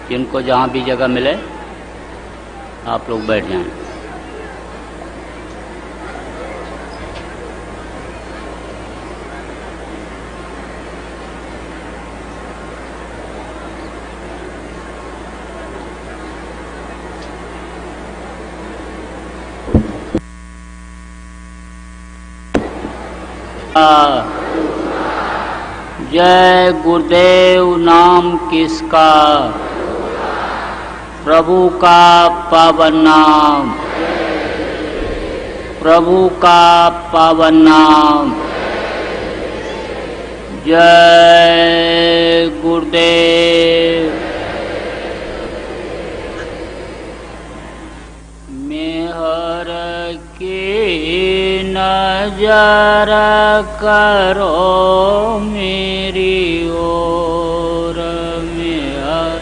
जिनको जहाँ भी जगह मिले आप लोग बैठ जाएं। जय गुरुदेव नाम किसका, प्रभु का पावन नाम, प्रभु का पावन नाम। जय गुरुदेव। मेहर की नजर करो मेरी ओर, मेहर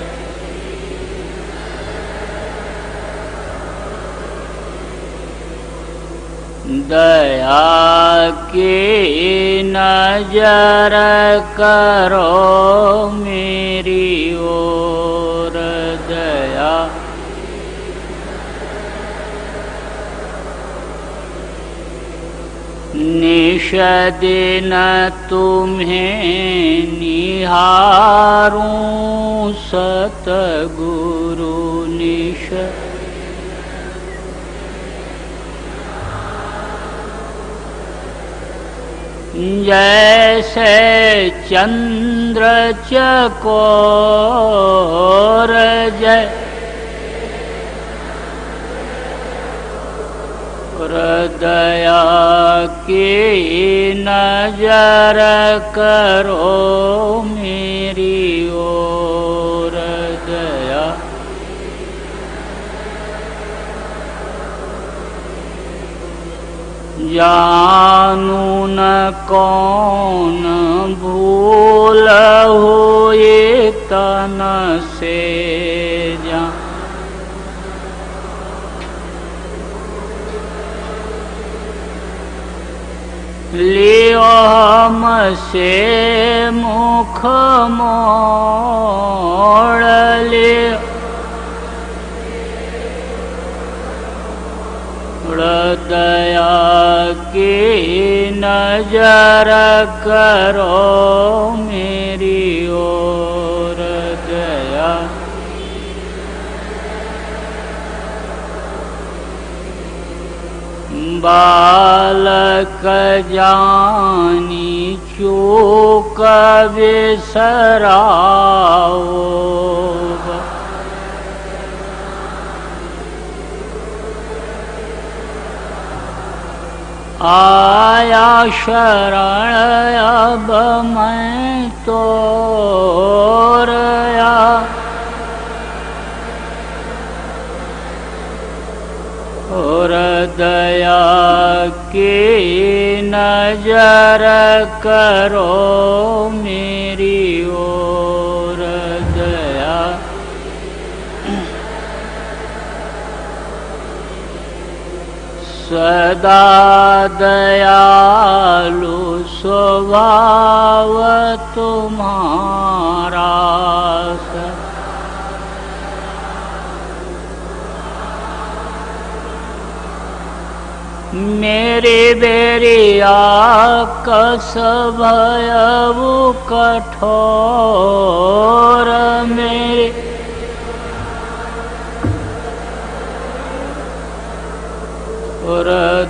दया की नजर करो मेरी ओर, दया निश दिन तुम्हें निहारूं सतगुरु निश, जैसे चंद्र चकोर जय दया की नजर करो मेरी ओर, दया जानू न कौन भूल हुई तन से जान, लियो हमसे मुख मोड़ लियो, दया की नजर करो मेरी ओर, दया बालक जानी चूक बिसराओ, आया शरण अब मैं तोरया, और दया की नजर करो मेरी ओर, दया सदा दयालु स्वभाव तुम्हारा, मेरी बेरिया कस भयउ कठोर, मेरे और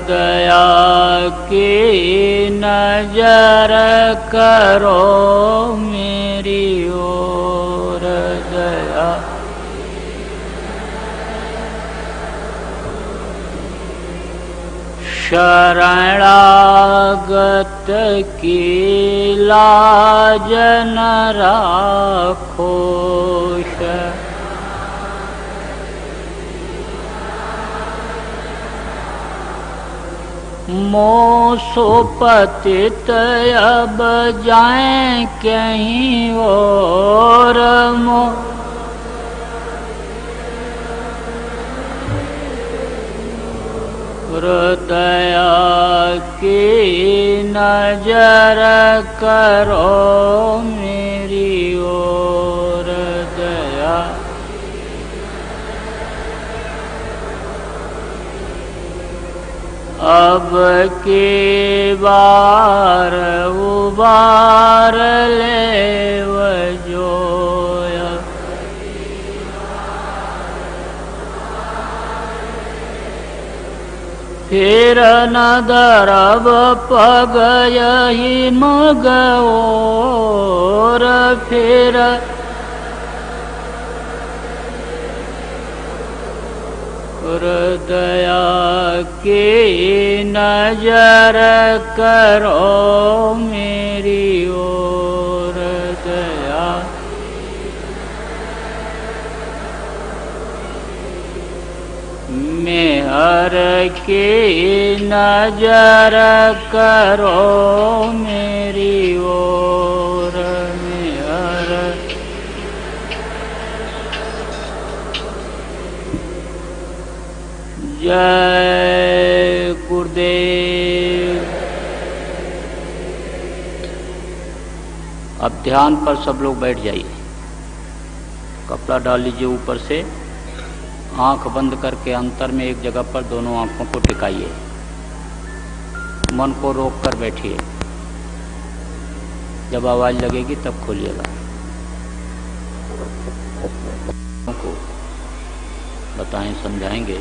दया की नजर करो मेरी ओर, दया शरणागत की लाज न राखो, मोसो पतित अब जाएं कहीं और, दया की नजर करो मेरी ओर, दया की बार उबार ले जोया। फिर न दरब पग यही मगोर, फिर दया की नजर करो मेरी ओर, दया मेहर की नजर करो मेरी ओर, मेहर। जय गुरुदेव। अब ध्यान पर सब लोग बैठ जाइए। कपड़ा डाल लीजिए ऊपर से, आंख बंद करके अंतर में एक जगह पर दोनों आंखों को टिकाइए, मन को रोक कर बैठिए। जब आवाज लगेगी तब खोलिएगा। को बताएं, समझाएंगे,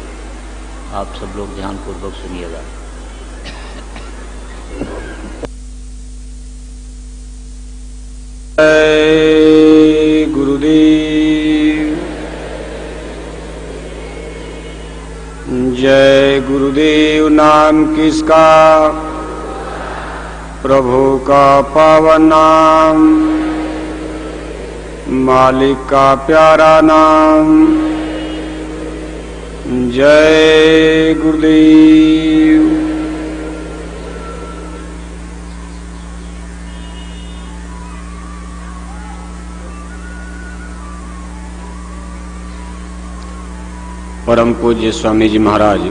आप सब लोग ध्यानपूर्वक सुनिएगा। जय गुरुदेव। जय गुरुदेव नाम किसका, प्रभु का पावन नाम, मालिक का प्यारा नाम। जय गुरुदेव। परम पूज्य स्वामी जी महाराज,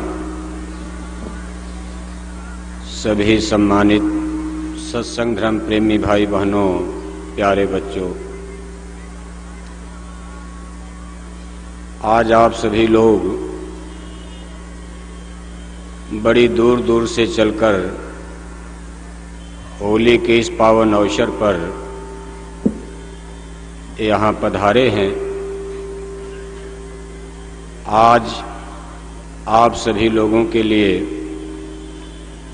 सभी सम्मानित सत्संग धर्म प्रेमी भाई बहनों, प्यारे बच्चों, आज आप सभी लोग बड़ी दूर दूर से चलकर होली के इस पावन अवसर पर यहाँ पधारे हैं। आज आप सभी लोगों के लिए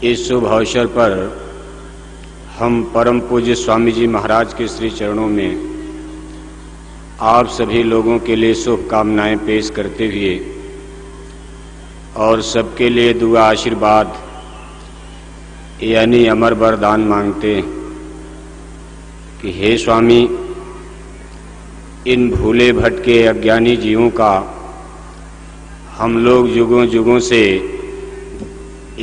इस शुभ अवसर पर हम परम पूज्य स्वामी जी महाराज के श्री चरणों में आप सभी लोगों के लिए शुभकामनाएं पेश करते हुए और सबके लिए दुआ आशीर्वाद यानी अमर वरदान मांगते हैं कि हे स्वामी, इन भूले भटके अज्ञानी जीवों का हम लोग युगों युगों से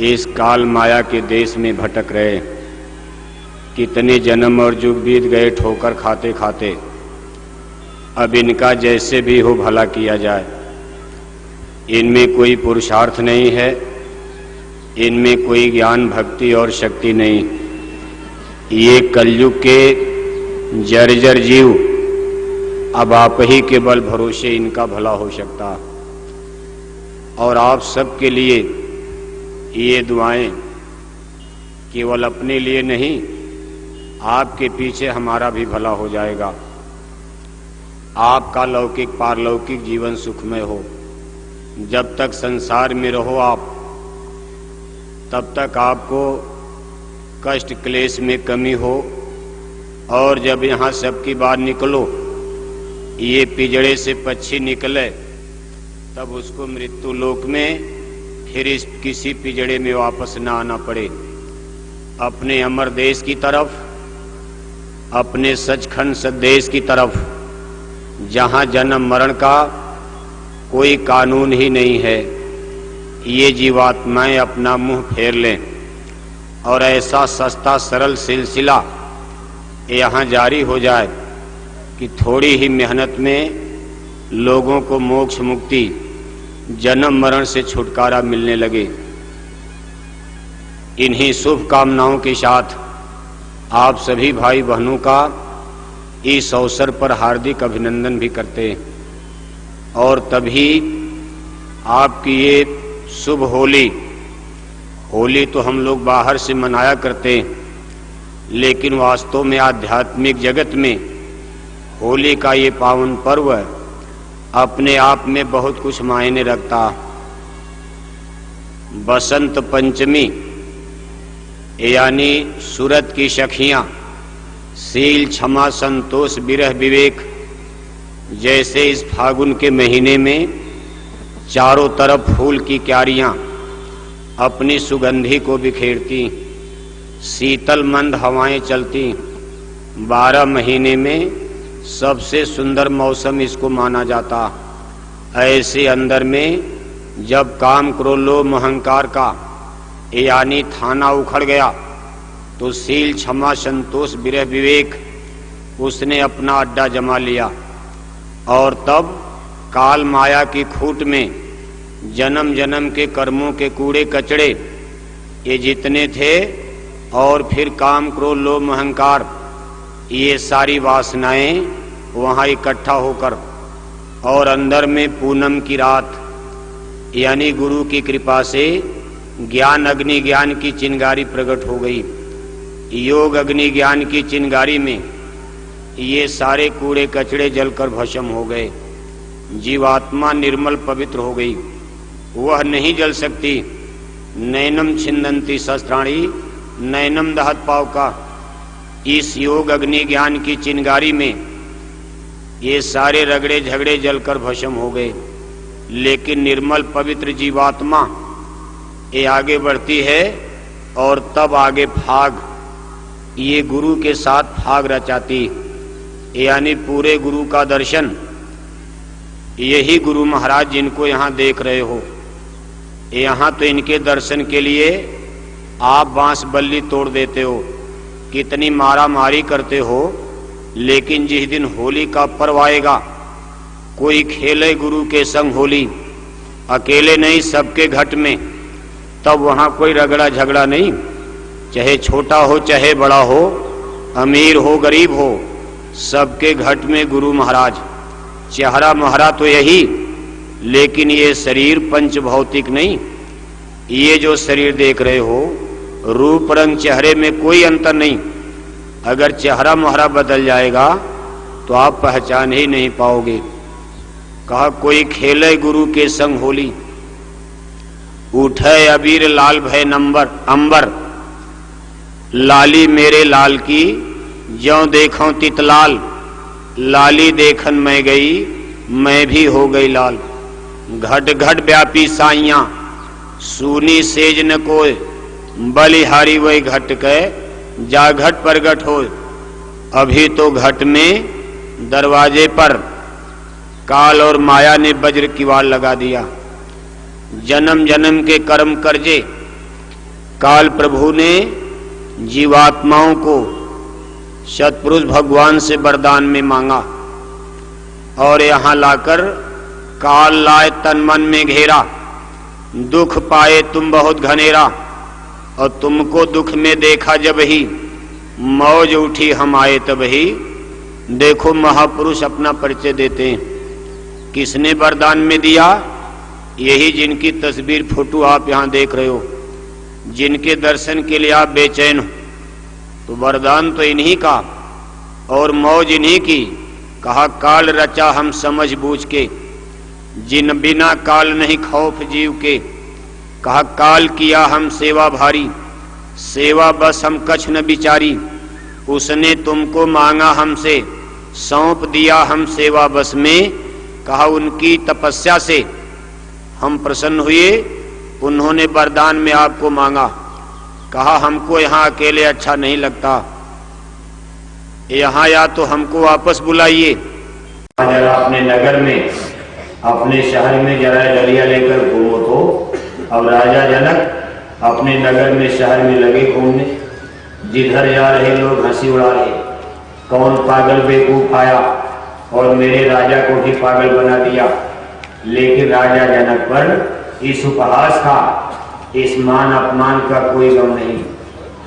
इस काल माया के देश में भटक रहे, कितने जन्म और युग बीत गए ठोकर खाते खाते। अब इनका जैसे भी हो भला किया जाए। इनमें कोई पुरुषार्थ नहीं है, इनमें कोई ज्ञान भक्ति और शक्ति नहीं। ये कलयुग के जर्जर जीव, अब आप ही के बल भरोसे इनका भला हो सकता। और आप सबके लिए ये दुआएं केवल अपने लिए नहीं, आपके पीछे हमारा भी भला हो जाएगा। आपका लौकिक पारलौकिक जीवन सुखमय हो। जब तक संसार में रहो आप, तब तक आपको कष्ट क्लेश में कमी हो। और जब यहाँ सबकी बात निकलो, ये पिंजड़े से पक्षी निकले, तब उसको मृत्यु लोक में फिर इस किसी पिंजड़े में वापस न आना पड़े। अपने अमर देश की तरफ, अपने सचखंड सदेश की तरफ, जहाँ जन्म मरण का कोई कानून ही नहीं है, ये जीवात्माएं अपना मुंह फेर लें और ऐसा सस्ता सरल सिलसिला यहाँ जारी हो जाए कि थोड़ी ही मेहनत में लोगों को मोक्ष मुक्ति, जन्म मरण से छुटकारा मिलने लगे। इन्हीं शुभ कामनाओं के साथ आप सभी भाई बहनों का इस अवसर पर हार्दिक अभिनंदन भी करते हैं। और तभी आपकी ये शुभ होली होली तो हम लोग बाहर से मनाया करते हैं, लेकिन वास्तव में आध्यात्मिक जगत में होली का ये पावन पर्व अपने आप में बहुत कुछ मायने रखता। बसंत पंचमी यानी सूरत की सखियां शील क्षमा संतोष विरह विवेक जैसे इस फागुन के महीने में चारों तरफ फूल की क्यारियां अपनी सुगंधी को बिखेरती, शीतल मंद हवाएं चलती। 12 महीने में सबसे सुंदर मौसम इसको माना जाता। ऐसे अंदर में जब काम क्रोध लोभ अहंकार का यानी थाना उखड़ गया तो शील क्षमा संतोष विरह विवेक उसने अपना अड्डा जमा लिया, और तब काल माया की खूट में जन्म जन्म के कर्मों के कूड़े कचड़े ये जितने थे, और फिर काम क्रोध लोभ अहंकार ये सारी वासनाएं वहां इकट्ठा होकर, और अंदर में पूनम की रात यानी गुरु की कृपा से ज्ञान अग्नि ज्ञान की चिंगारी प्रकट हो गई। योग अग्नि ज्ञान की चिंगारी में ये सारे कूड़े कचड़े जलकर भस्म हो गए। जीवात्मा निर्मल पवित्र हो गई, वह नहीं जल सकती। नैनम छिंदंती शस्त्राणी नैनम दहत पाव का इस योग अग्नि ज्ञान की चिंगारी में ये सारे रगड़े झगड़े जलकर भस्म हो गए। लेकिन निर्मल पवित्र जीवात्मा ये आगे बढ़ती है, और तब आगे फाग ये गुरु के साथ फाग रचाती, यानी पूरे गुरु का दर्शन। यही गुरु महाराज जिनको यहाँ देख रहे हो, यहाँ तो इनके दर्शन के लिए आप बांस बल्ली तोड़ देते हो, कितनी मारा मारी करते हो, लेकिन जिस दिन होली का पर्व आएगा, कोई खेले गुरु के संग होली, अकेले नहीं सबके घट में, तब वहां कोई रगड़ा झगड़ा नहीं। चाहे छोटा हो चाहे बड़ा हो, अमीर हो गरीब हो, सबके घट में गुरु महाराज। चेहरा महरा तो यही, लेकिन ये शरीर पंच भौतिक नहीं। ये जो शरीर देख रहे हो, रूप रंग चेहरे में कोई अंतर नहीं। अगर चेहरा महरा बदल जाएगा तो आप पहचान ही नहीं पाओगे। कहा कोई खेले गुरु के संग होली, उठे अबीर लाल भय नंबर अंबर, लाली मेरे लाल की ज्यों देखूं तितलाल, लाली देखन मैं गई मैं भी हो गई लाल। घट घट व्यापी साइयां सूनी सेज न कोय, बलिहारी वही घट के जा घट प्रगट हो। अभी तो घट में दरवाजे पर काल और माया ने वज्र की वार लगा दिया। जन्म जन्म के कर्म कर्जे काल प्रभु ने जीवात्माओं को सतपुरुष भगवान से वरदान में मांगा, और यहाँ लाकर काल लाए तन मन में घेरा। दुख पाए तुम बहुत घनेरा, और तुमको दुख में देखा जब ही, मौज उठी हम आए तब ही। देखो महापुरुष अपना परिचय देते हैं। किसने वरदान में दिया? यही जिनकी तस्वीर फोटो आप यहाँ देख रहे हो, जिनके दर्शन के लिए आप बेचैन हो। तो वरदान तो इन्हीं का और मौज इन्हीं की। कहा काल रचा हम समझ बूझ के, जिन बिना काल नहीं खौफ जीव के। कहा काल किया हम सेवा भारी, सेवा बस हम कछ न बिचारी। उसने तुमको मांगा हमसे, सौंप दिया हम सेवा बस में। कहा उनकी तपस्या से हम प्रसन्न हुए, उन्होंने वरदान में आपको मांगा। कहा हमको यहाँ अकेले अच्छा नहीं लगता, यहाँ या तो हमको वापस बुलाइए। जरा अपने नगर में अपने शहर में जरा डलिया लेकर घूमो तो। अब राजा जनक अपने नगर में शहर में लगे घूमने, जिधर जा रहे लोग हंसी उड़ा रहे। कौन पागल बेवकूफ आया और मेरे राजा को भी पागल बना दिया। लेकिन राजा जनक पर इस उपहास का, इस मान अपमान का कोई गम नहीं।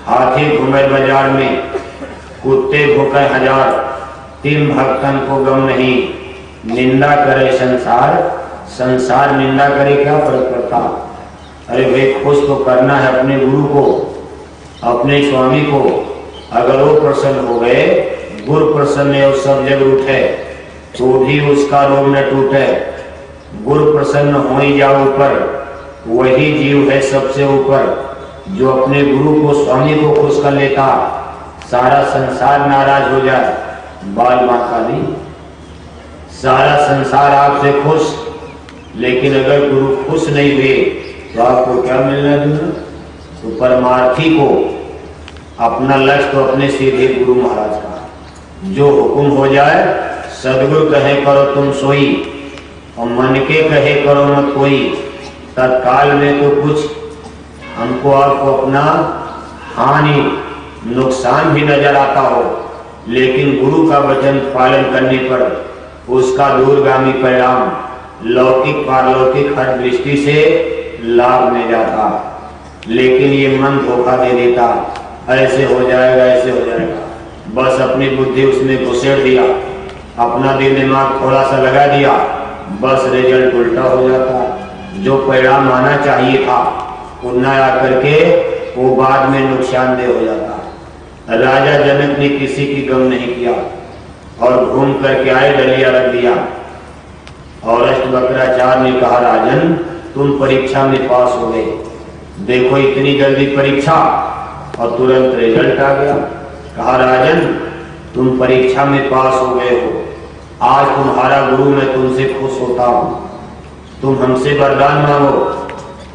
हाथी घूमे बाजार में, कुत्ते भूखे हजार, तिन भक्तन को गम नहीं। निंदा करे संसार, संसार निंदा करे क्या फर्क पड़ता। अरे भाई खुश तो करना है अपने गुरु को, अपने स्वामी को। अगर वो प्रसन्न हो गए, गुरु प्रसन्न है और सब जग उठे, तो भी उसका रोग न टूटे। गुरु प्रसन्न हो ही जाओ ऊपर, वही जीव है सबसे ऊपर, जो अपने गुरु को स्वामी को खुश कर लेता। सारा संसार नाराज हो जाए, बाल माता नहीं, सारा संसार आपसे खुश, लेकिन अगर गुरु खुश नहीं हुए तो आपको क्या मिलना जुलना? तो परमार्थी को अपना लक्ष्य तो अपने सीधे गुरु महाराज का, जो हुक्म हो जाए, सदगुरु कहे करो तुम सोई, और मन के कहे करो मत कोई। तत्काल में तो कुछ हमको आपको अपना हानि नुकसान भी नजर आता हो, लेकिन गुरु का वचन पालन करने पर उसका दूरगामी परिणाम लौकिक पारलौकिक हर दृष्टि से लाभ में जाता। लेकिन ये मन धोखा दे देता, ऐसे हो जाएगा, ऐसे हो जाएगा, बस अपनी बुद्धि उसमें घुसेड़ दिया, अपना दिल दिमाग थोड़ा सा लगा दिया, बस रिजल्ट उल्टा हो जाता। जो परिणाम आना चाहिए था वो न आकर के वो बाद में नुकसानदेह हो जाता। राजा जनक ने किसी की गम नहीं किया और घूम करके आए, डलिया रख दिया, और अष्टवक्राचार्य ने कहा राजन तुम परीक्षा में पास हो गए। देखो इतनी जल्दी परीक्षा और तुरंत रिजल्ट आ गया। कहा राजन तुम परीक्षा में पास हो गए हो, आज तुम्हारा गुरु मैं तुमसे खुश होता हूँ, तुम हमसे वरदान मांगो।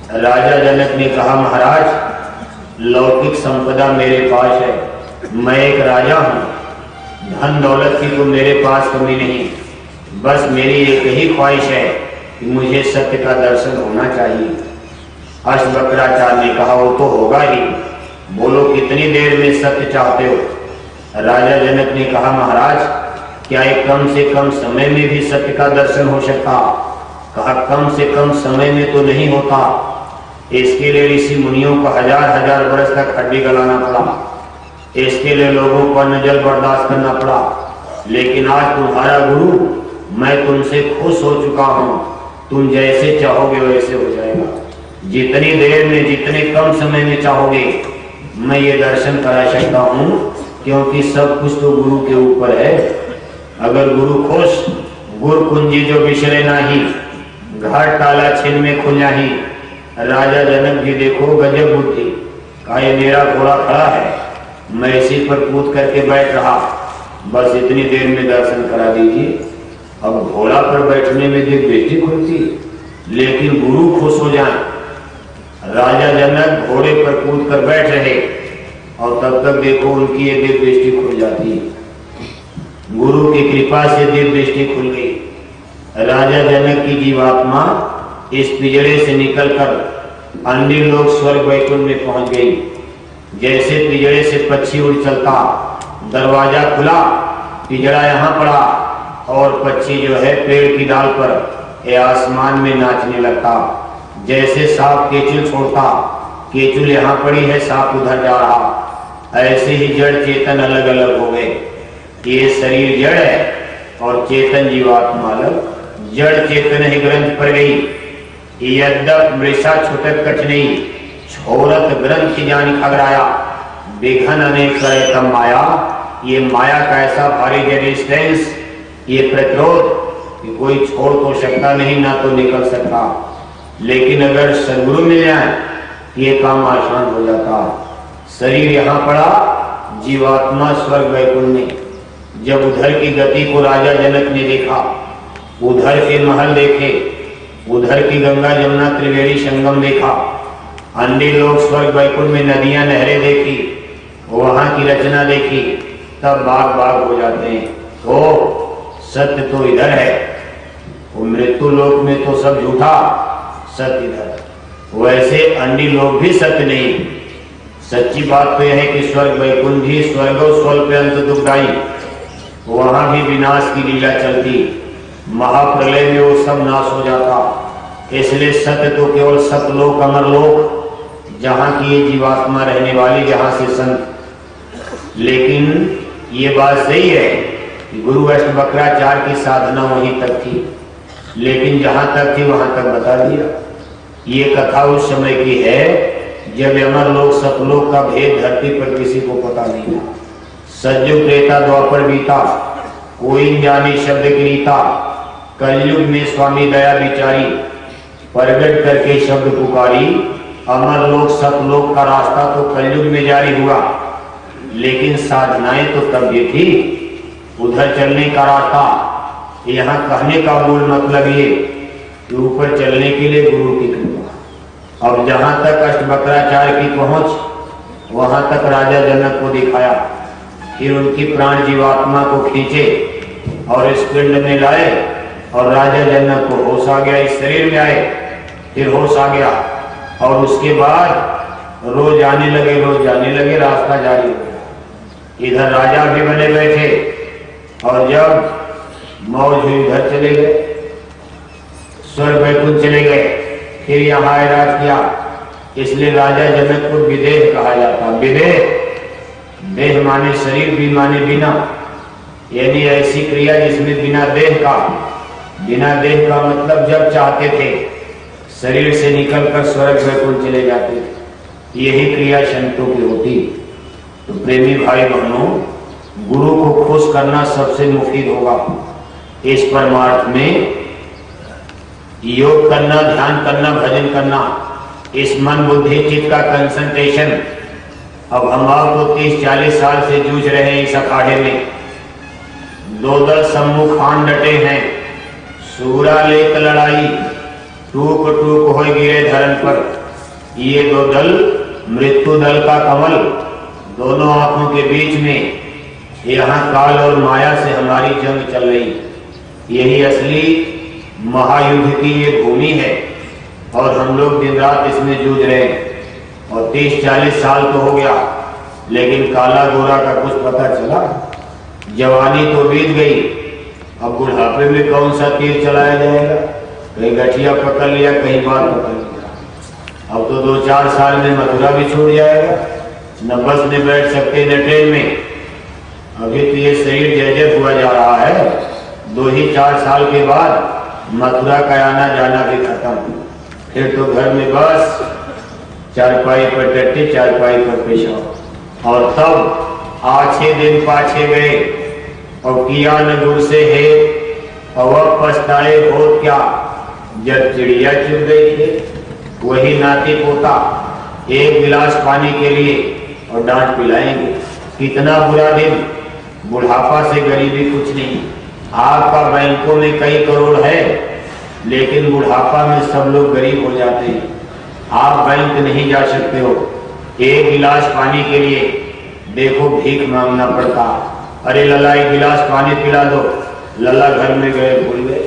राजा जनक ने कहा महाराज लौकिक संपदा मेरे पास है, मैं एक राजा हूँ, धन दौलत की तो मेरे पास कमी नहीं, बस मेरी एक ही ख्वाहिश है कि मुझे सत्य का दर्शन होना चाहिए। अष्टवक्राचार्य ने कहा वो तो होगा ही, बोलो कितनी देर में सत्य चाहते हो? राजा जनक ने कहा महाराज क्या एक कम से कम समय में भी सत्य का दर्शन हो सकता? कहा कम से कम समय में तो नहीं होता, इसके लिए ऋषि मुनियों को हजार हजार वर्ष तक हड्डी गलाना पड़ा, इसके लिए लोगों को अन्न जल बर्दाश्त करना पड़ा, लेकिन आज तुम्हारा गुरु मैं तुमसे खुश हो चुका हूँ, तुम जैसे चाहोगे वैसे हो जाएगा। जितनी देर में जितने कम समय में चाहोगे मैं ये दर्शन करा सकता हूँ, क्योंकि सब कुछ तो गुरु के ऊपर है। अगर गुरु खुश, गुरु कुंजी जो बिछड़े नाही, घर ताला छिन में खुल जाही। राजा जनक भी देखो गजब बुद्धि, कहा ये मेरा घोड़ा खड़ा है, मैं इसी पर कूद करके बैठ रहा, बस इतनी देर में दर्शन करा दीजिए। अब घोड़ा पर बैठने में दिव्य दृष्टि खुलती, लेकिन गुरु खुश हो जाए। राजा जनक घोड़े पर कूद कर बैठ रहे और तब तक देखो उनकी ये दिव्य दृष्टि खुल जाती है। गुरु की कृपा से दिव्य दृष्टि खुल गई। राजा जनक की जीवात्मा इस पिंजड़े से निकलकर अन्य लोग स्वर्ग वैकुंठ में पहुंच गई। जैसे पिंजड़े से पक्षी उड़ चलता, दरवाजा खुला, पिंजड़ा यहाँ पड़ा और पक्षी जो है पेड़ की डाल पर या आसमान में नाचने लगता। जैसे सांप केचुल छोड़ता, केचुल यहाँ पड़ी है, सांप उधर जा रहा। ऐसे ही जड़ चेतन अलग अलग हो गए। ये शरीर जड़ है और चेतन जीवात्मा अलग। जड़ चेतन ही ग्रंथ पर गई, यद्यप मृषा छुटत कछ नहीं, छोरत ग्रंथ जान खगराया, बेघन अनेक करे तब माया। ये माया का ऐसा भारी रेजिस्टेंस, ये प्रतिरोध कि कोई छोड़ तो सकता नहीं, ना तो निकल सकता। लेकिन अगर सदगुरु मिल जाए ये काम आसान हो जाता। शरीर यहाँ पड़ा, जीवात्मा स्वर्ग वैकुंठ में। जब उधर की गति को राजा जनक ने देखा, उधर के महल देखे, उधर की गंगा जमुना त्रिवेणी संगम देखा, अन्य लोग स्वर्ग वैकुंठ में नदियां नहरें देखी, वहां की रचना देखी, तब बाग बाग हो जाते हैं। तो सत्य तो इधर है, वो मृत्यु लोक में तो सब झूठा, सत्य इधर। वैसे अन्य लोग भी सत्य नहीं। सच्ची बात तो यह है कि स्वर्ग वैकुंठ ही स्वर्गो स्वल्प अंत दुखदाई, वहां भी विनाश की लीला चलती। महाप्रलय में वो सब नाश हो जाता। इसलिए सत्य तो केवल सतलोक अमरलोक, जहाँ की ये जीवात्मा रहने वाली, जहाँ से संत। लेकिन ये बात सही है कि गुरु अष्टवक्राचार्य की साधना वहीं तक थी, लेकिन जहाँ तक थी वहाँ तक बता दिया। ये कथा उस समय की है जब यमरलोक सतलोक का भेद धरती पर किसी को पता नहीं था। सज्जु त्रेता द्वापर बीता, कोई ज्ञानी शब्द गिरीता। कलयुग में स्वामी दया विचारी, प्रगट करके शब्द पुकारी। अमरलोक सतलोक का रास्ता तो कलयुग में जारी हुआ, लेकिन साधनाएं तो तब भी थी। उधर चलने का रास्ता, यहाँ कहने का मूल मतलब ये कि ऊपर चलने के लिए गुरु की कृपा। अब जहां तक अष्टवक्राचार्य की पहुंच, वहां तक राजा जनक को दिखाया। फिर उनकी प्राण जीवात्मा को खींचे और इस पिंड में लाए, और राजा जनक को होश आ गया, इस शरीर में आए, फिर होश आ गया, और उसके बाद रोज आने लगे, रास्ता जारी हो गया। इधर राजा भी बने बैठे, और जब मौज हुई उधर चले गए, स्वर्ग वैकुंठ चले गए, फिर यहाँ राज किया। इसलिए राजा जनक को विदेह कहा जाता। विदेह, देह माने शरीर, भी माने बिना, यानी ऐसी क्रिया जिसमें बिना देह का मतलब जब चाहते थे शरीर से निकलकर स्वर्ग वैकुंठ चले जाते थे। यही क्रिया संतों की होती। तो प्रेमी भाई बहनों, गुरु को खुश करना सबसे मुफीद होगा। इस परमार्थ में योग करना, ध्यान करना, भजन करना, इस मन बुद्धि चित्त का कंसंट्रेशन। अब हम आपको 30-40 साल से जूझ रहे हैं इस अखाड़े में। दो दल सम्मुख आन डटे हैं, सूरा लेक लड़ाई, टूक टूक हो गिरे धरन पर। ये दो दल मृत्यु दल का कमल, दोनों आंखों के बीच में यहाँ काल और माया से हमारी जंग चल रही। यही असली महायुद्ध की ये भूमि है, और हम लोग दिन रात इसमें जूझ रहे हैं। और 30-40 साल तो हो गया, लेकिन काला गोरा का कुछ पता चला? जवानी तो बीत गई, अब बुढ़ापे में कौन सा तीर चलाया जाएगा? कहीं गठिया पकड़ लिया, कहीं बाल पकड़ लिया। अब तो 2-4 साल में मथुरा भी छूट जाएगा, न बस में बैठ सकते न ट्रेन में। अभी तो ये शरीर जर्जर हुआ जा रहा है, 2 ही 4 साल के बाद मथुरा का आना जाना भी खत्म। फिर तो घर में बस चारपाई पर टट्टी, चारपाई पर पेशाब। और तब आछे दिन पाछे गए, और किया न गुर से है, और वह पछताए हो क्या जब चिड़िया चुग गई थे। वही नाती पोता एक गिलास पानी के लिए और डांट पिलाएंगे। कितना बुरा दिन। बुढ़ापा से गरीबी कुछ नहीं। आपका बैंकों में कई करोड़ है, लेकिन बुढ़ापा में सब लोग गरीब हो जाते हैं। आप बैंक नहीं जा सकते हो, एक गिलास पानी के लिए देखो भीख मांगना पड़ता। अरे लला एक गिलास पानी पिला दो। लला घर में गए, भूल गए।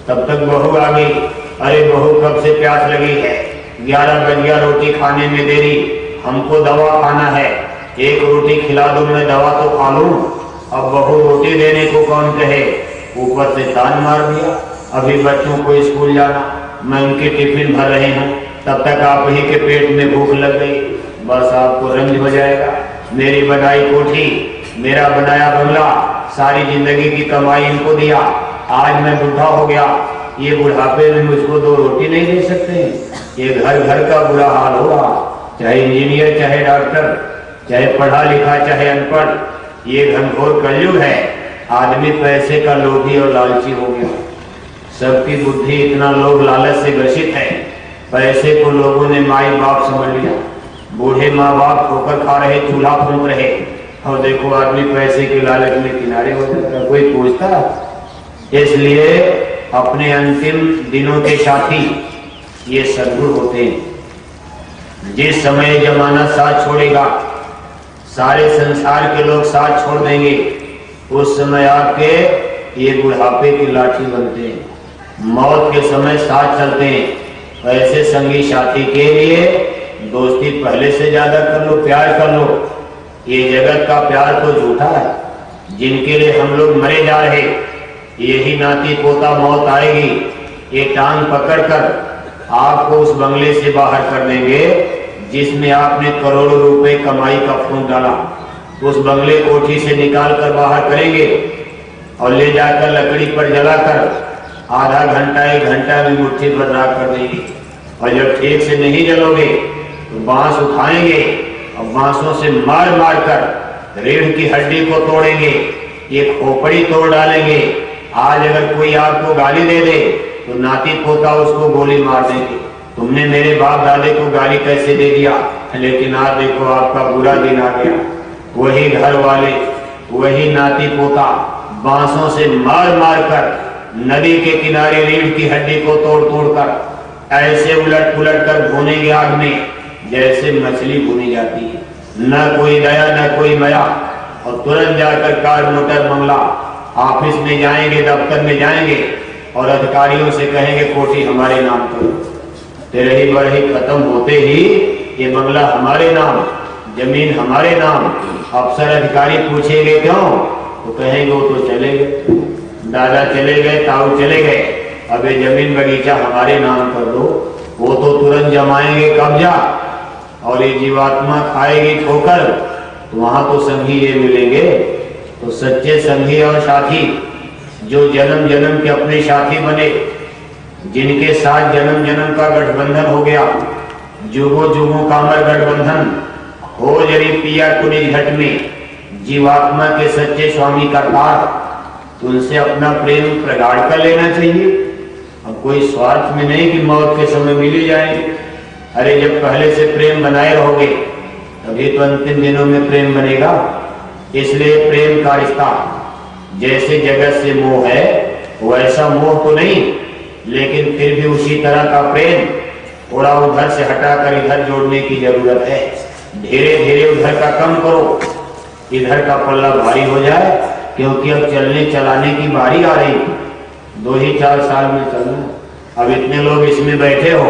तब तक बहू आ गई। अरे बहू कब से प्यास लगी है, 11 बज गया, रोटी खाने में देरी, हमको दवा खाना है, एक रोटी खिला दो, मैं दवा तो खा लूं। अब बहू रोटी देने को कौन कहे, ऊपर से तान मार दिया। अभी बच्चों को स्कूल जाना, मैं उनके टिफिन भर रहे हूँ, तब तक आप ही के पेट में भूख लग गई। बस आपको रंज हो जाएगा। मेरी बनाई कोठी, मेरा बनाया बंगला, सारी जिंदगी की कमाई इनको दिया, आज मैं बुढ़ा हो गया, ये बुढ़ापे में मुझको 2 रोटी नहीं दे सकते। ये घर घर का बुरा हाल होगा, चाहे इंजीनियर, चाहे डॉक्टर, चाहे पढ़ा लिखा, चाहे अनपढ़। ये घनघोर कलयुग है। आदमी पैसे का लोभी और लालची हो गया। सबकी बुद्धि इतना लोभ लालच से ग्रसित है, पैसे को लोगों ने माई बाप समझ लिया। बूढ़े माँ बाप ठोकर खा रहे, चूल्हा फूंक रहे, और देखो आदमी पैसे के लालच में किनारे हो जाता। कोई पूछता? इसलिए अपने अंतिम दिनों के साथी ये सद्गुरु होते हैं। जिस समय जमाना साथ छोड़ेगा, सारे संसार के लोग साथ छोड़ देंगे, उस समय आपके ये बुढ़ापे की लाठी बनते हैं। मौत के समय साथ चलते हैं। ऐसे संगी साथी के लिए दोस्ती पहले से ज्यादा कर लो, प्यार कर लो। ये जगत का प्यार तो झूठा है। जिनके लिए हम लोग मरे जा रहे, यही नाती पोता मौत आएगी, ये टांग पकड़कर आपको उस बंगले से बाहर कर देंगे जिसमें आपने करोड़ों रुपए कमाई का फूंक डाला। उस बंगले कोठी से निकाल कर बाहर करेंगे और ले जाकर लकड़ी पर जलाकर आधा घंटा 1 घंटा में मुट्ठी भर राख कर देंगे। और जब ठीक से नहीं जलोगे तो बांस उठाएंगे और बांसों से मार मार कर रीढ़ की हड्डी को तोड़ेंगे, ये खोपड़ी तोड़ डालेंगे। आज अगर कोई आपको गाली दे दे तो नाती पोता उसको गोली मार देंगे। तुमने मेरे बाप दादे को गाली कैसे दे दिया, लेकिन आज देखो आपका बुरा दिन आ गया। वही घर वाले, वही नाती पोता बांसों से मार मार कर नदी के किनारे रीढ़ की हड्डी को तोड़ तोड़ कर ऐसे उलट पुलट कर भूनेंगे आग में जैसे मछली भुनी जाती है। न कोई दया न कोई मया। और तुरंत जाकर कार मोटर बंगला ऑफिस में जाएंगे, दफ्तर में जाएंगे और अधिकारियों से कहेंगे कोठी हमारे नाम करो। तेरे ही बढ़ी खत्म होते ही ये बंगला हमारे नाम, जमीन हमारे नाम। अफसर अधिकारी पूछेंगे क्यों, तो कहेंगे वो तो चले गए, दादा चले गए, ताऊ चले गए, अब ये जमीन बगीचा हमारे नाम कर दो। वो तो तुरंत जमाएंगे कब्जा और ये जीवात्मा खाएगी ठोकर, तो वहां तो संगी ये मिलेंगे। तो सच्चे संगी और साथी जो जन्म जन्म के अपने साथी बने, जिनके साथ जन्म जन्म का गठबंधन हो गया, जुगो जुगो कामर गठबंधन हो जरी पिया कुनी घट में, जीवात्मा के सच्चे स्वामी का तार, तो उनसे अपना प्रेम प्रगाढ़ कर लेना चाहिए। अब कोई स्वार्थ में नहीं कि मौत के समय मिली जाएंगे। अरे जब पहले से प्रेम बनाए रहोगे तभी तो अंतिम दिनों में प्रेम बनेगा। इसलिए प्रेम का रिश्ता जैसे जगत से मोह है वैसा मोह तो नहीं, लेकिन फिर भी उसी तरह का प्रेम थोड़ा उधर से हटाकर इधर जोड़ने की जरूरत है। धीरे धीरे उधर का कम करो, इधर का पल्ला भारी हो जाए, क्योंकि अब चलने चलाने की बारी आ रही। 2 ही 4 साल में चलना। अब इतने लोग इसमें बैठे हो,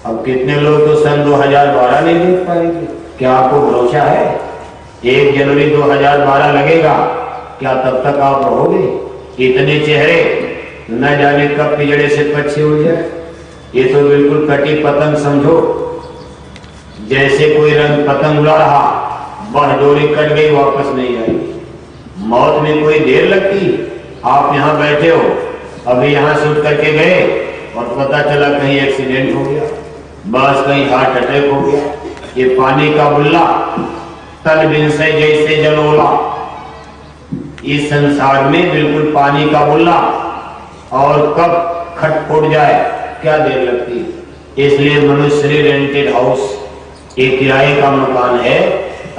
अब कितने लोग तो सन 2012 नहीं देख पाएंगे। क्या आपको भरोसा है 1 जनवरी 2012 लगेगा, क्या तब तक आप रहोगे? इतने चेहरे न जाने कब पिजड़े से पक्षी हो जाए। ये तो बिल्कुल कटी पतंग समझो, जैसे कोई रंग पतंग उड़ा रहा, वह डोरी कट गई, वापस नहीं आएगी। मौत में कोई देर लगती। आप यहाँ बैठे हो, अभी यहाँ से उठ करके गए और पता चला कहीं एक्सीडेंट हो गया, बस कहीं हार्ट अटैक हो गया। ये पानी का बुल्ला तन बिन से जैसे जलोला, इस संसार में बिल्कुल पानी का बुल्ला, और कब खटफुट जाए क्या देर लगती है। इसलिए मनुष्य रेंटेड हाउस, एक किराए का मकान है।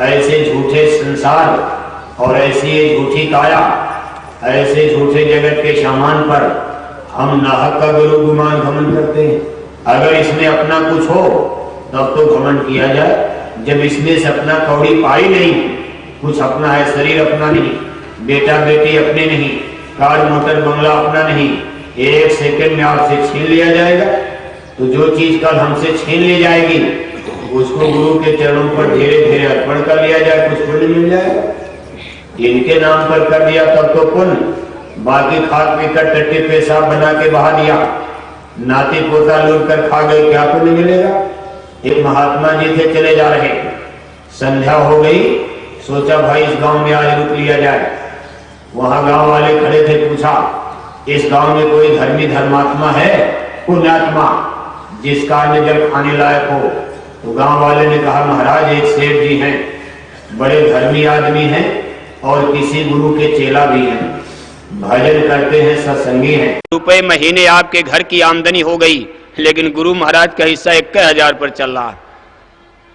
ऐसे झूठे संसार और ऐसी झूठी काया, ऐसे झूठे जगत के सामान पर हम नाहक का गुरु गुमान घमंड करते हैं। अगर इसमें अपना कुछ हो तब तो घमंड किया जाए, जब इसमें से अपना कौड़ी पाई नहीं, कुछ अपना है, शरीर अपना नहीं, बेटा बेटी अपने नहीं, कार मोटर बंगला अपना नहीं, 1 सेकंड में आपसे छीन लिया जाएगा। तो जो चीज कल हमसे छीन ली जाएगी उसको गुरु के चरणों पर धीरे धीरे अर्पण कर लिया जाए, कुछ पुण्य मिल जाएगा। इनके नाम पर कर दिया तब तो पुण्य, बाकी खाद पीकर टट्टी पेशाब बना के बहा दिया, नाती पोता लूट कर खा गए, क्या पुण्य मिलेगा। एक महात्मा जी थे, चले जा रहे, संध्या हो गई, सोचा भाई इस गांव में आज रुक लिया जाए। वहां गांव वाले खड़े थे, पूछा इस गांव में कोई धर्मी धर्मात्मा है, पुण्यात्मा, जिसका अन्न जल खाने लायक हो। तो गांव वाले ने कहा महाराज एक सेठ जी हैं, बड़े धर्मी आदमी हैं और किसी गुरु के चेला भी हैं, भजन करते हैं, सत्संगी हैं। रुपए महीने आपके घर की आमदनी हो गई, लेकिन गुरु महाराज का हिस्सा 21,000 पर चल रहा है।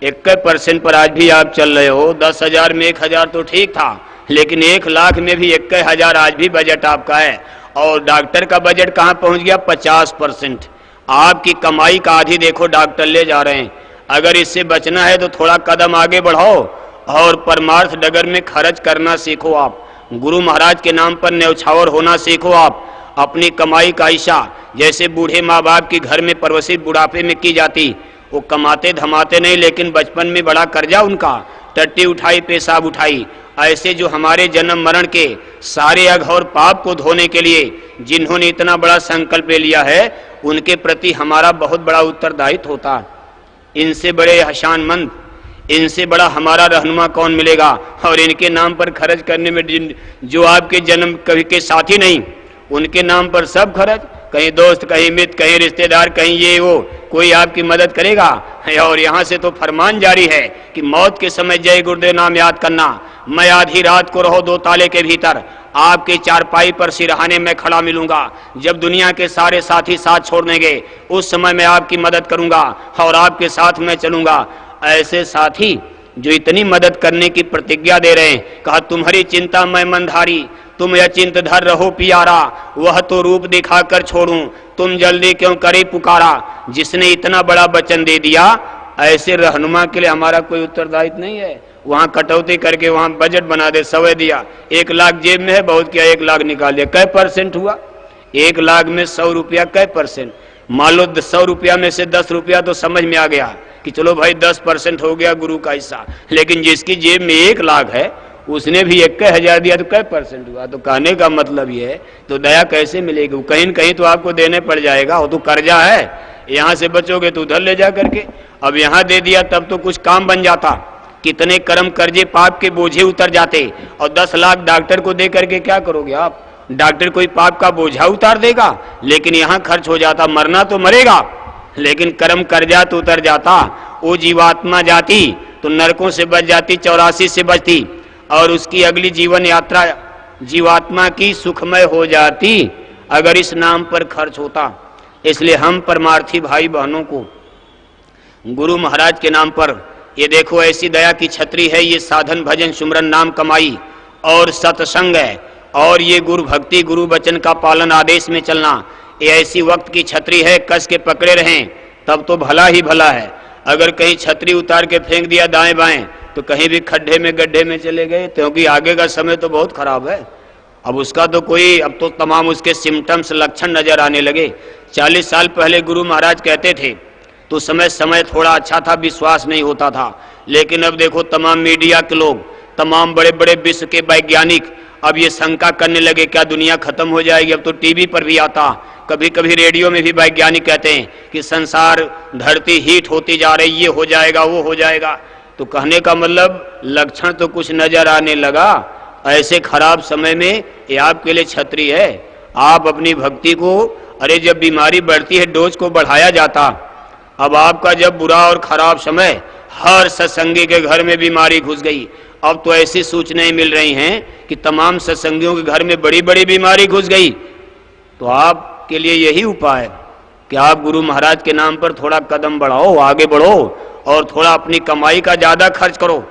21% पर आज भी आप चल रहे हो। 10,000 में 1,000 तो ठीक था, लेकिन 1 लाख में भी 21,000 आज भी बजट आपका है। और डॉक्टर का बजट कहाँ पहुंच गया? 50%। आपकी कमाई का आधी देखो डॉक्टर ले जा रहे हैं। अगर इससे बचना है तो थोड़ा कदम आगे बढ़ाओ और परमार्थ डगर में खर्च करना सीखो। आप गुरु महाराज के नाम पर न्यौछावर होना सीखो। आप अपनी कमाई का हिस्सा, जैसे बूढ़े माँ बाप की घर में परवरिश बुढ़ापे में की जाती, वो कमाते धमाते नहीं, लेकिन बचपन में बड़ा कर्जा उनका, टट्टी उठाई, पेशाब उठाई। ऐसे जो हमारे जन्म मरण के सारे अघ और पाप को धोने के लिए जिन्होंने इतना बड़ा संकल्प ले लिया है, उनके प्रति हमारा बहुत बड़ा उत्तरदायित्व होता है। इनसे बड़े हशानमंद, इनसे बड़ा हमारा रहनुमा कौन मिलेगा। और इनके नाम पर खर्च करने में जो आपके जन्म कभी के साथी नहीं, उनके नाम पर सब खर्च, कहीं दोस्त, कहीं मित्र, कहीं रिश्तेदार, कहीं ये वो, कोई आपकी मदद करेगा? और यहां से तो फरमान जारी है कि मौत के समय जय गुरुदेव नाम याद करना। मैं आधी रात को रहो 2 ताले के भीतर, आपके चारपाई पर सिरहाने में खड़ा मिलूंगा। जब दुनिया के सारे साथी साथ छोड़ देंगे, उस समय मैं आपकी मदद करूंगा और आपके साथ मैं चलूंगा। ऐसे साथी जो इतनी मदद करने की प्रतिज्ञा दे रहे हैं, कहा तुम्हारी चिंता मैं मंधारी, तुम अचिंत धर रहो पियारा, वह तो रूप दिखाकर छोड़ूं, तुम जल्दी क्यों करे पुकारा। जिसने इतना बड़ा वचन दे दिया, ऐसे रहनुमा के लिए हमारा कोई उत्तरदायित्व नहीं है। वहां कटौती करके वहां बजट बना दे, 100 दिया, 1 लाख जेब में है, बहुत किया 1 लाख निकाल दिया, कै % हुआ? 1 लाख में 100 रुपया कै %? मान लो 100 रुपया में से 10 रुपया तो समझ में आ गया कि चलो भाई 10% हो गया गुरु का हिस्सा। लेकिन जिसकी जेब में 1 लाख है, उसने भी 21,000 दिया तो कै % हुआ? तो कहने का मतलब ये है, तो दया कैसे मिलेगी? कहीं न कहीं तो आपको देने पड़ जाएगा। वो तो कर्जा है, यहां से बचोगे तो उधर ले जा करके। अब यहां दे दिया तब तो कुछ काम बन जाता। कितने कर्म कर्जे पाप के बोझे उतर जाते। और 10 लाख डॉक्टर को दे करके क्या करोगे आप? डॉक्टर कोई पाप का बोझा उतार देगा? लेकिन यहां खर्च हो जाता। मरना तो मरेगा, लेकिन कर्म कर्जा तो उतर जाता। वो जीवात्मा जाती तो नरकों से बच जाती, 84 से बचती, और उसकी अगली जीवन यात्रा जीवात्मा की सुखमय हो जाती अगर इस नाम पर खर्च होता। इसलिए हम परमार्थी भाई बहनों को गुरु महाराज के नाम पर, ये देखो ऐसी दया की छतरी है, ये साधन भजन सुमरन नाम कमाई और सत्संग है, और ये गुरु भक्ति गुरु वचन का पालन आदेश में चलना, ये ऐसी वक्त की छतरी है, कस के पकड़े रहें तब तो भला ही भला है। अगर कहीं छतरी उतार के फेंक दिया दाएं बाएं तो कहीं भी खड्डे में गड्ढे में चले गए, क्योंकि आगे का समय तो बहुत खराब है। अब उसका तो कोई, अब तो तमाम उसके सिम्टम्स लक्षण नजर आने लगे। 40 साल पहले गुरु महाराज कहते थे तो समय थोड़ा अच्छा था, विश्वास नहीं होता था। लेकिन अब देखो तमाम मीडिया के लोग, तमाम बड़े बड़े विश्व के वैज्ञानिक अब ये शंका करने लगे क्या दुनिया खत्म हो जाएगी? अब तो टीवी पर भी आता, कभी कभी रेडियो में भी वैज्ञानिक कहते हैं कि संसार धरती हीट होती जा रही, ये हो जाएगा वो हो जाएगा। तो कहने का मतलब लक्षण तो कुछ नजर आने लगा। ऐसे खराब समय में ये आपके लिए छतरी है। आप अपनी भक्ति को, अरे जब बीमारी बढ़ती है डोज को बढ़ाया जाता। अब आपका जब बुरा और खराब समय, हर सत्संगी के घर में बीमारी घुस गई। अब तो ऐसी सूचनाएं मिल रही हैं कि तमाम सत्संगियों के घर में बड़ी बड़ी बीमारी घुस गई। तो आपके लिए यही उपाय है कि आप गुरु महाराज के नाम पर थोड़ा कदम बढ़ाओ, आगे बढ़ो, और थोड़ा अपनी कमाई का ज्यादा खर्च करो।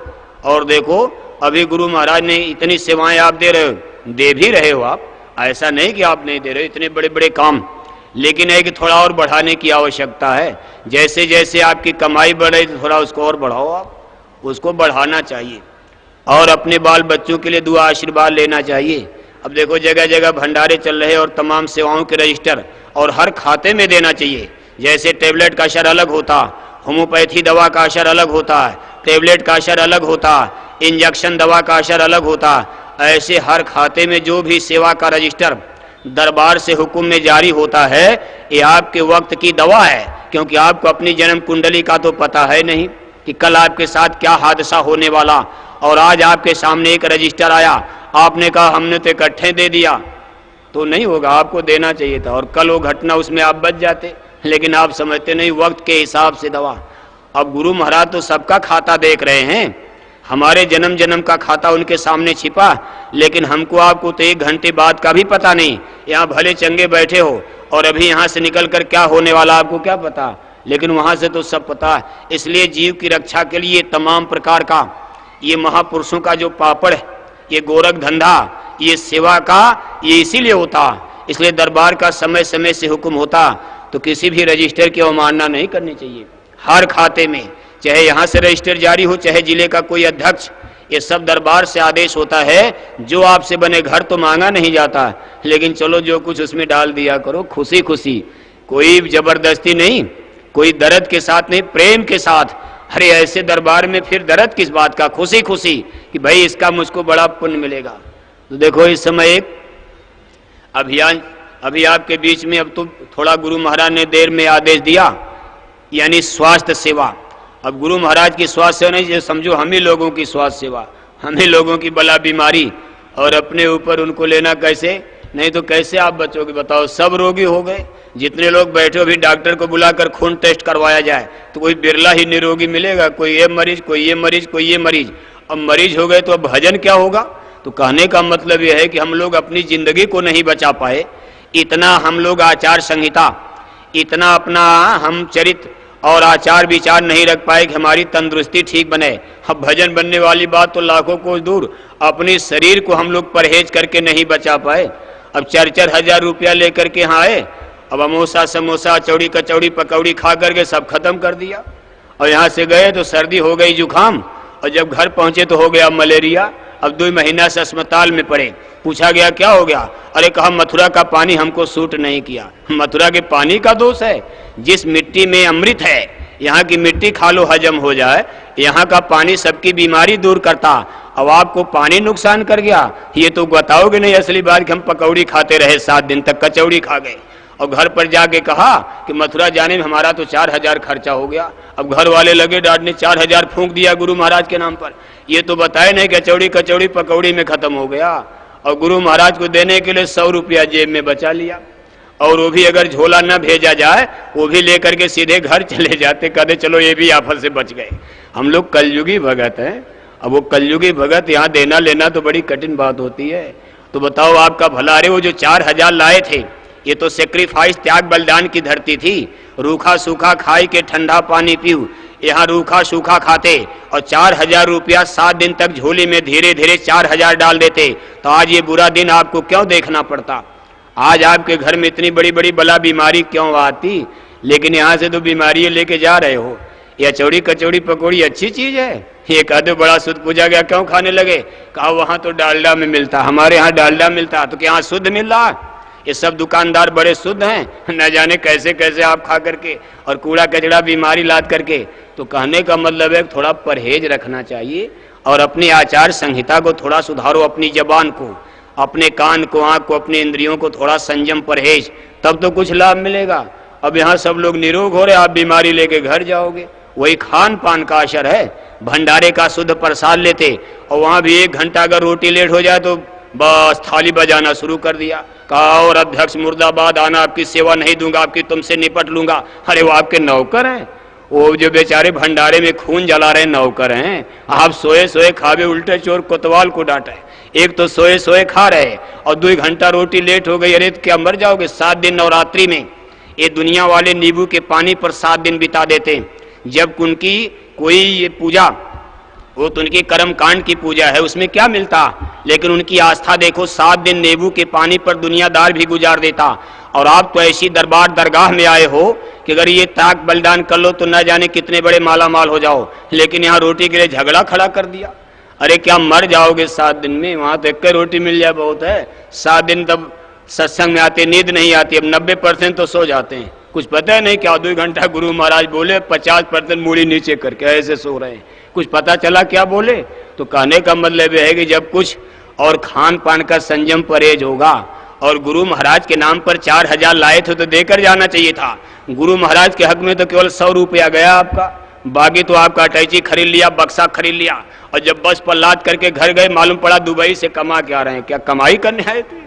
और देखो अभी गुरु महाराज ने इतनी सेवाएं आप दे रहे हो, दे भी रहे हो आप, ऐसा नहीं कि आप नहीं दे रहे हो, इतने बड़े बड़े काम, लेकिन है कि थोड़ा और बढ़ाने की आवश्यकता है। जैसे जैसे आपकी कमाई बढ़े तो थोड़ा उसको और बढ़ाओ, आप उसको बढ़ाना चाहिए। और अपने बाल बच्चों के लिए दुआ आशीर्वाद लेना चाहिए। अब देखो जगह जगह भंडारे चल रहे और तमाम सेवाओं के रजिस्टर, और हर खाते में देना चाहिए। जैसे टेबलेट का असर अलग होता, होम्योपैथी दवा का असर अलग होता है, टेबलेट का असर अलग होता, इंजेक्शन दवा का असर अलग होता, ऐसे हर खाते में जो भी सेवा का रजिस्टर दरबार से हुक्म में जारी होता है, ये आपके वक्त की दवा है। क्योंकि आपको अपनी जन्म कुंडली का तो पता है नहीं कि कल आपके साथ क्या हादसा होने वाला, और आज आपके सामने एक रजिस्टर आया, आपने कहा हमने तो इकट्ठे दे दिया, तो नहीं होगा, आपको देना चाहिए था, और कल वो घटना उसमें आप बच जाते। लेकिन आप समझते नहीं, वक्त के हिसाब से दवा। अब गुरु महाराज तो सबका खाता देख रहे हैं, हमारे जन्म जन्म का खाता उनके सामने छिपा, लेकिन हमको आपको तो 1 घंटे बाद का भी पता नहीं। यहाँ भले चंगे बैठे हो और अभी यहाँ से निकल कर क्या होने वाला आपको क्या पता, लेकिन वहाँ से तो सब पता है। इसलिए जीव की रक्षा के लिए तमाम प्रकार का ये महापुरुषों का जो पापड़ है, ये गोरख धंधा, ये सेवा का, ये इसीलिए होता। इसलिए दरबार का समय समय से हुक्म होता, तो किसी भी रजिस्टर की अवमानना नहीं करनी चाहिए। हर खाते में, चाहे यहाँ से रजिस्टर जारी हो, चाहे जिले का कोई अध्यक्ष, ये सब दरबार से आदेश होता है। जो आपसे बने घर तो मांगा नहीं जाता, लेकिन चलो जो कुछ उसमें डाल दिया करो खुशी खुशी, कोई जबरदस्ती नहीं, कोई दर्द के साथ नहीं, प्रेम के साथ। अरे ऐसे दरबार में फिर दर्द किस बात का, खुशी खुशी कि भाई इसका मुझको बड़ा पुण्य मिलेगा। तो देखो इस समय एक अभियान अभी आपके बीच में, अब तो थोड़ा गुरु महाराज ने देर में आदेश दिया, यानी स्वास्थ्य सेवा। अब गुरु महाराज की स्वास्थ्य सेवा नहीं, समझो हम ही लोगों की स्वास्थ्य सेवा, हम ही लोगों की बला बीमारी, और अपने ऊपर उनको लेना कैसे, नहीं तो कैसे आप बचोगे बताओ। सब रोगी हो गए, जितने लोग बैठे हो भी डॉक्टर को बुलाकर खून टेस्ट करवाया जाए तो कोई बिरला ही निरोगी मिलेगा। कोई ये मरीज, कोई ये मरीज, कोई ये मरीज। अब मरीज हो गए तो अब भजन क्या होगा। तो कहने का मतलब यह है कि हम लोग अपनी जिंदगी को नहीं बचा पाए, इतना हम लोग आचार संहिता, इतना अपना हम चरित्र और आचार विचार नहीं रख पाए कि हमारी तंदुरुस्ती ठीक बने। अब भजन बनने वाली बात तो लाखों को दूर, अपने शरीर को हम लोग परहेज करके नहीं बचा पाए। अब 4-4 हजार रुपया लेकर के यहाँ आए, अब अमोसा समोसा चौड़ी कचौड़ी पकौड़ी खा करके सब खत्म कर दिया। और यहाँ से गए तो सर्दी हो गई, जुकाम, और जब घर पहुंचे तो हो गया मलेरिया। अब 2 महीना से अस्पताल में पड़े। पूछा गया क्या हो गया, अरे कहा मथुरा का पानी हमको सूट नहीं किया। मथुरा के पानी का दोष है, जिस मिट्टी में अमृत है, यहाँ की मिट्टी खा लो हजम हो जाए, यहाँ का पानी सबकी बीमारी दूर करता। अब आपको पानी नुकसान कर गया, ये तो बताओगे नहीं असली बात कि हम पकौड़ी खाते रहे 7 दिन तक, कचौड़ी खा गए। और घर पर जाके कहा कि मथुरा जाने में हमारा तो 4,000 खर्चा हो गया। अब घर वाले लगे डांटने, 4,000 फूंक दिया गुरु महाराज के नाम पर। ये तो बताए नहीं कचौड़ी कचौड़ी पकौड़ी में खत्म हो गया। और गुरु महाराज को देने के लिए 100 रुपया जेब में बचा लिया, और वो भी अगर झोला न भेजा जाए वो भी लेकर के सीधे घर चले जाते, कहते चलो ये भी आफत से बच गए। हम लोग कलयुगी भगत हैं। अब वो कलयुगी भगत यहाँ देना लेना तो बड़ी कठिन बात होती है। तो बताओ आपका भला। अरे वो जो 4,000 लाए थे, ये तो सेक्रीफाइस त्याग बलिदान की धरती थी। रूखा सूखा खाई के ठंडा पानी पीऊ, यहाँ रूखा सूखा खाते और 4,000 रुपया 7 दिन तक झोली में धीरे धीरे 4,000 डाल देते, तो आज ये बुरा दिन आपको क्यों देखना पड़ता। आज आपके घर में इतनी बड़ी बड़ी बला बीमारी क्यों आती। लेकिन यहाँ से तो बीमारी लेके जा रहे हो। यह चौड़ी कचौड़ी पकौड़ी अच्छी चीज है। ये कहते बड़ा शुद्ध पूजा गया क्यों खाने लगे, कहा वहां तो डालडा में मिलता, हमारे यहाँ डालडा मिलता, तो क्या शुद्ध मिल रहा। ये सब दुकानदार बड़े शुद्ध हैं, न जाने कैसे कैसे आप खा करके और कूड़ा कचड़ा बीमारी लाद करके। तो कहने का मतलब है थोड़ा परहेज रखना चाहिए और अपनी आचार संहिता को थोड़ा सुधारो, अपनी जबान को, अपने कान को, आंख को, अपने इंद्रियों को थोड़ा संयम परहेज, तब तो कुछ लाभ मिलेगा। अब यहाँ सब लोग निरोग हो रहे, आप बीमारी लेके घर जाओगे। वही खान पान का असर है। भंडारे का शुद्ध प्रसाद लेते और वहां भी 1 घंटा अगर रोटी लेट हो जाए तो बस थाली बजाना शुरू कर दिया, कहा और अध्यक्ष मुर्दाबाद, आना आपकी सेवा नहीं दूंगा, आपकी तुमसे निपट लूंगा। अरे वो आपके नौकर हैं, वो जो बेचारे भंडारे में खून जला रहे नौकर हैं। आप सोए सोए खावे, उल्टे चोर कोतवाल को डांटे। एक तो सोए सोए खा रहे और 2 घंटा रोटी लेट हो गई, अरे क्या मर जाओगे। 7 दिन नवरात्रि में ये दुनिया वाले नींबू के पानी पर 7 दिन बिता देते। जब उनकी कोई ये पूजा, वो तो उनकी कर्म कांड की पूजा है, उसमें क्या मिलता। लेकिन उनकी आस्था देखो, 7 दिन नींबू के पानी पर दुनियादार भी गुजार देता। और आप तो ऐसी दरबार दरगाह में आए हो कि अगर ये ताक बलिदान कर लो तो न जाने कितने बड़े माला माल हो जाओ। लेकिन यहाँ रोटी के लिए झगड़ा खड़ा कर दिया। अरे क्या मर जाओगे 7 दिन में। वहां तो 1 रोटी मिल जाए बहुत है। 7 दिन तब सत्संग में आते, नींद नहीं आती। अब 90% तो सो जाते हैं, कुछ पता है नहीं क्या। 2 घंटा गुरु महाराज बोले, 50% मूड़ी नीचे करके ऐसे सो रहे हैं, कुछ पता चला क्या बोले। तो कहने का मतलब यह है कि जब कुछ और खान पान का संयम परहेज होगा। और गुरु महाराज के नाम पर 4,000 लाए थे तो देकर जाना चाहिए था। गुरु महाराज के हक में तो केवल 100 रुपया गया आपका, बाकी तो आपका अटैची खरीद लिया, बक्सा खरीद लिया। और जब बस पर लाद करके घर गए, मालूम पड़ा दुबई से कमा के आ रहे हैं। क्या कमाई करने आए थे।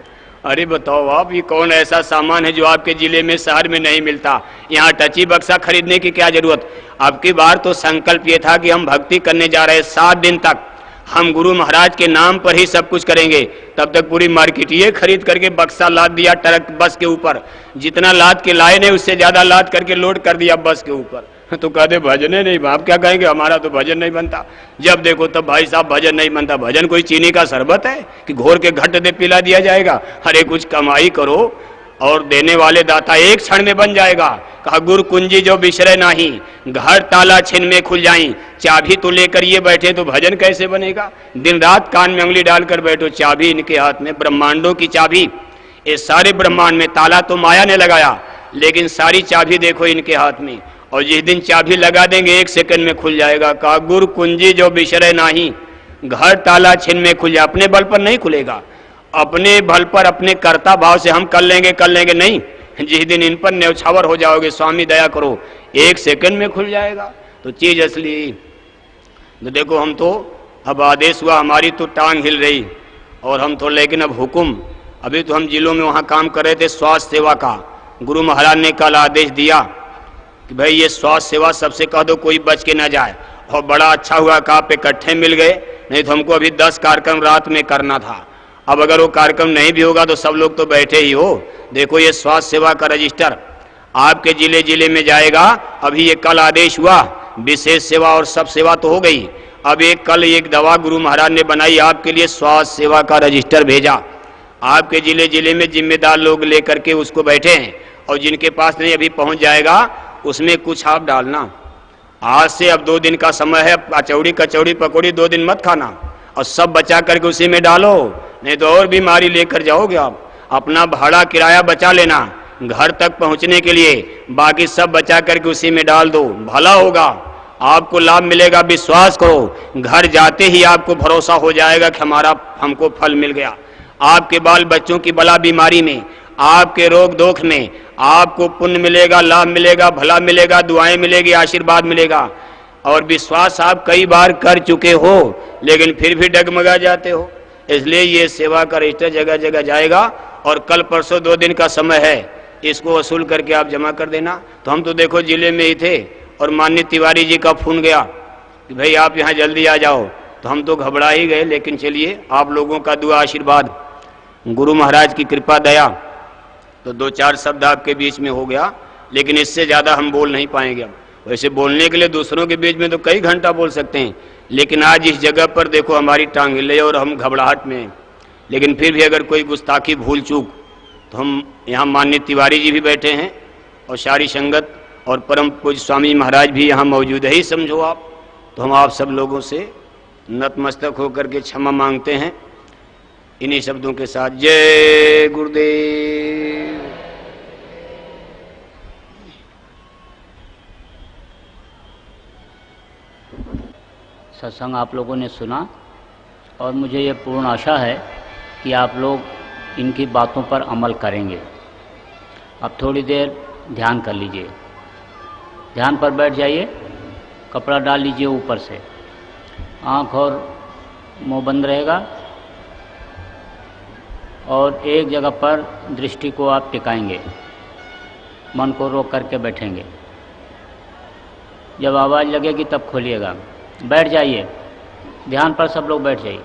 अरे बताओ आप, ये कौन ऐसा सामान है जो आपके जिले में, शहर में नहीं मिलता। यहाँ टची बक्सा खरीदने की क्या जरूरत। आपकी बार तो संकल्प ये था कि हम भक्ति करने जा रहे हैं, 7 दिन तक हम गुरु महाराज के नाम पर ही सब कुछ करेंगे। तब तक पूरी मार्केट ये खरीद करके बक्सा लाद दिया ट्रक बस के ऊपर। जितना लाद के लाए ने उससे ज्यादा लाद करके लोड कर दिया बस के ऊपर। तो कहते भजने नहीं, आप क्या कहेंगे, हमारा तो भजन नहीं बनता। जब देखो तब भाई साहब भजन नहीं बनता। भजन कोई चीनी का शरबत है कि घोर के घट दे पिला दिया जाएगा। अरे कुछ कमाई करो और देने वाले दाता एक क्षण में बन जाएगा। कहा गुरु कुंजी जो बिसरे नाही, घर ताला छिन में खुल जाई। चाबी तो लेकर ये बैठे तो भजन कैसे बनेगा। दिन रात कान में उंगली डालकर बैठो, चाबी इनके हाथ में, ब्रह्मांडों की चाबी। ये सारे ब्रह्मांड में ताला तो माया ने लगाया, लेकिन सारी चाबी देखो इनके हाथ में। और जिस दिन चाबी लगा देंगे 1 सेकंड में खुल जाएगा। कहा गुरु कुंजी जो बिसरे नाही, घर ताला छिन में खुल जाए। अपने बल पर नहीं खुलेगा, अपने बल पर अपने कर्ता भाव से हम कर लेंगे नहीं। जिस दिन इन पर न्यौछावर हो जाओगे, स्वामी दया करो, 1 सेकंड में खुल जाएगा। तो चीज असली। तो देखो हम तो अब आदेश हुआ, हमारी तो टांग हिल रही और हम तो, लेकिन अब हुक्म, अभी तो हम जिलों में वहाँ काम कर रहे थे स्वास्थ्य सेवा का। गुरु महाराज ने कल आदेश दिया कि भाई ये स्वास्थ्य सेवा सबसे कह दो, कोई बच के ना जाए। और बड़ा अच्छा हुआ कि आप इकट्ठे मिल गए, नहीं तो हमको अभी 10 कार्यक्रम रात में करना था। अब अगर वो कार्यक्रम नहीं भी होगा तो सब लोग तो बैठे ही हो। देखो ये स्वास्थ्य सेवा का रजिस्टर आपके जिले जिले में जाएगा। अभी ये कल आदेश हुआ, विशेष सेवा और सब सेवा तो हो गई। अब कल एक दवा गुरु महाराज ने बनाई आपके लिए, स्वास्थ्य सेवा का रजिस्टर भेजा। आपके जिले जिले में जिम्मेदार लोग लेकर के उसको बैठे हैं, और जिनके पास नहीं अभी पहुंच जाएगा उसमें कुछ आप डालना। आज से अब 2 दिन का समय है, कचौड़ी कचौड़ी पकौड़ी 2 दिन मत खाना, और सब बचा करके उसी में डालो, नहीं तो और बीमारी लेकर जाओगे आप। अपना भाड़ा किराया बचा लेना घर तक पहुंचने के लिए, बाकी सब बचा करके उसी में डाल दो, भला होगा, आपको लाभ मिलेगा। विश्वास करो, घर जाते ही आपको भरोसा हो जाएगा कि हमको फल मिल गया। आपके बाल बच्चों की बला बीमारी में, आपके रोग दोख में आपको पुण्य मिलेगा, लाभ मिलेगा, भला मिलेगा, दुआएं मिलेगी, आशीर्वाद मिलेगा। और विश्वास आप कई बार कर चुके हो लेकिन फिर भी डगमगा जाते हो, इसलिए ये सेवा का रजिस्टर जगह जगह जाएगा। और कल परसों 2 दिन का समय है, इसको वसूल करके आप जमा कर देना। तो हम तो देखो जिले में ही थे और माननीय तिवारी जी का फोन गया कि भाई आप यहाँ जल्दी आ जाओ, तो हम तो घबरा ही गए। लेकिन चलिए, आप लोगों का दुआ आशीर्वाद, गुरु महाराज की कृपा दया, तो 2-4 शब्द आपके बीच में हो गया, लेकिन इससे ज़्यादा हम बोल नहीं पाएंगे। अब वैसे बोलने के लिए दूसरों के बीच में तो कई घंटा बोल सकते हैं, लेकिन आज इस जगह पर देखो हमारी टांग हिले और हम घबराहट में हैं। लेकिन फिर भी अगर कोई गुस्ताखी भूल चूक, तो हम यहाँ माननीय तिवारी जी भी बैठे हैं और सारी संगत और परम पूज्य स्वामी महाराज भी यहाँ मौजूद है ही समझो आप। तो हम आप सब लोगों से नतमस्तक होकर के क्षमा मांगते हैं इन्हीं शब्दों के साथ। जय गुरुदेव। सत्संग आप लोगों ने सुना, और मुझे ये पूर्ण आशा है कि आप लोग इनकी बातों पर अमल करेंगे। अब थोड़ी देर ध्यान कर लीजिए, ध्यान पर बैठ जाइए, कपड़ा डाल लीजिए ऊपर से, आँख और मुंह बंद रहेगा, और एक जगह पर दृष्टि को आप टिकाएंगे, मन को रोक करके बैठेंगे। जब आवाज़ लगेगी तब खोलिएगा। बैठ जाइए, ध्यान पर सब लोग बैठ जाइए।